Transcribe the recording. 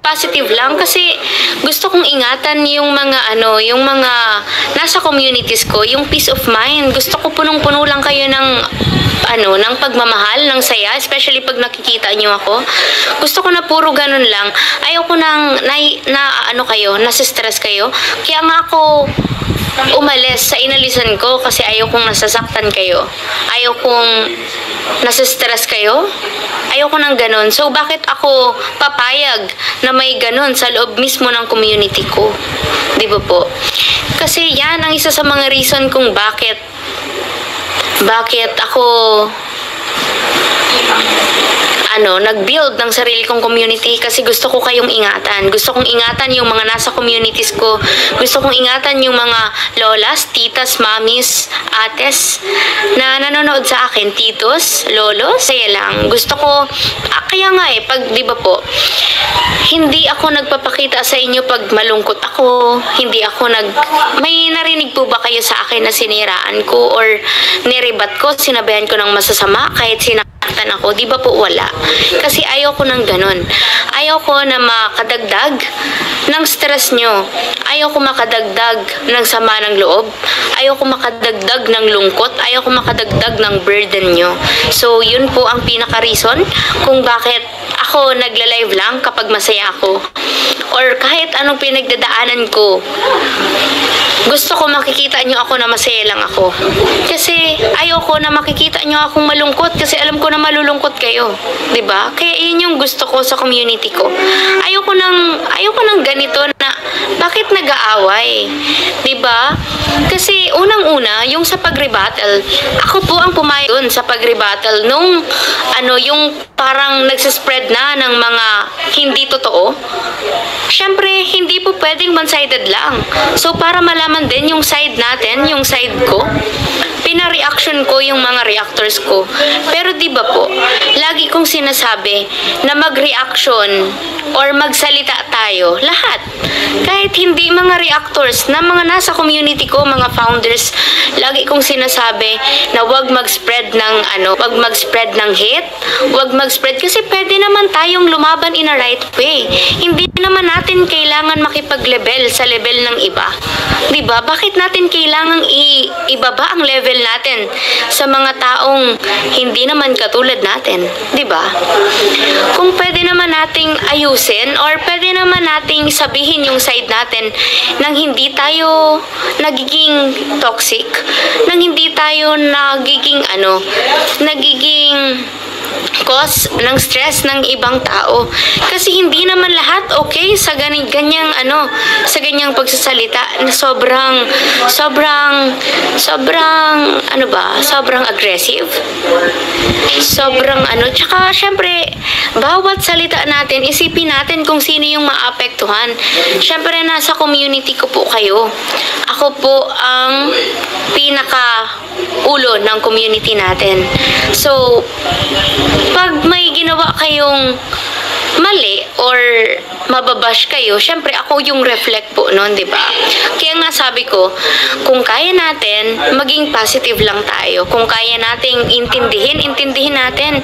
positive lang kasi gusto kong ingatan yung mga yung mga nasa communities ko, yung peace of mind. Gusto ko punong-puno lang kayo ng ng pagmamahal, ng saya, especially pag nakikita niyo ako. Gusto ko na puro ganun lang. Ayoko nang nasa-stress kayo. Kaya nga ako umalis sa inalisan ko kasi ayokong nasasaktan kayo. Ayokong nasa-stress kayo. Ayoko nang ganun. So, bakit ako papayag na may ganun sa loob mismo ng community ko? Di ba po? Kasi yan ang isa sa mga reason kung bakit ako nag-build ng sarili kong community kasi gusto ko kayong ingatan. Gusto kong ingatan yung mga nasa communities ko. Gusto kong ingatan yung mga lolas, titas, mamis, ates na nanonood sa akin, titos, lolo, saya lang. Gusto ko, kaya nga pag, di ba po, hindi ako nagpapakita sa inyo pag malungkot ako. Hindi ako may narinig po ba kayo sa akin na siniraan ko or nirebat ko, sinabihan ko ng masasama kahit sinaktan ako? Di ba po wala? Kasi ayaw ko ng ganun. Ayaw ko na makadagdag ng stress nyo. Ayaw ko makadagdag ng sama ng loob. Ayaw ko makadagdag ng lungkot. Ayaw ko makadagdag ng burden nyo. So, yun po ang pinaka-reason kung bakit ako nagla-live lang kapag masaya ako. Or kahit anong pinagdadaanan ko. Gusto ko makikita nyo ako na masaya lang ako. Kasi ayaw ko na makikita nyo akong malungkot kasi alam ko na malulungkot kayo. 'Di ba? Kaya yun yung gusto ko sa community ko. Ayoko nang ganito na bakit nag-aaway? 'Di ba? Kasi unang-una, yung sa pag-rebuttal, ako po ang pumayag doon sa pag-rebuttal nung yung parang nagsispread na ng mga hindi totoo. Syempre, hindi po pwedeng one-sided lang. So, para malaman din yung side natin, yung side ko, pina-reaction ko yung mga reactors ko. Pero di ba po, lagi kong sinasabi na mag-reaction or magsalita tayo, lahat. Kahit hindi mga reactors na mga nasa community ko, mga founders, lagi kong sinasabi na wag mag-spread ng wag mag-spread ng hate, wag mag-spread kasi pwede naman tayong lumaban in a right way. Hindi naman natin kailangan makipag-level sa level ng iba. 'Di ba? Bakit natin kailangang ibaba ang level natin sa mga taong hindi naman katulad natin, 'di ba? Kung pwede naman nating ayusin or pwede naman nating sabihin yung side natin nang hindi tayo nagiging toxic, nang hindi tayo nagiging cause ng stress ng ibang tao. Kasi hindi naman lahat okay sa ganyang pagsasalita na sobrang aggressive. Sobrang tsaka syempre bawat salita natin, isipin natin kung sino yung maapektuhan. Syempre nasa community ko po kayo. Ako po ang pinaka ulo ng community natin. So, pag may ginawa kayong mali or mababash kayo, syempre ako yung reflect po noon, di ba? Kaya nga sabi ko, kung kaya natin, maging positive lang tayo. Kung kaya nating intindihin natin.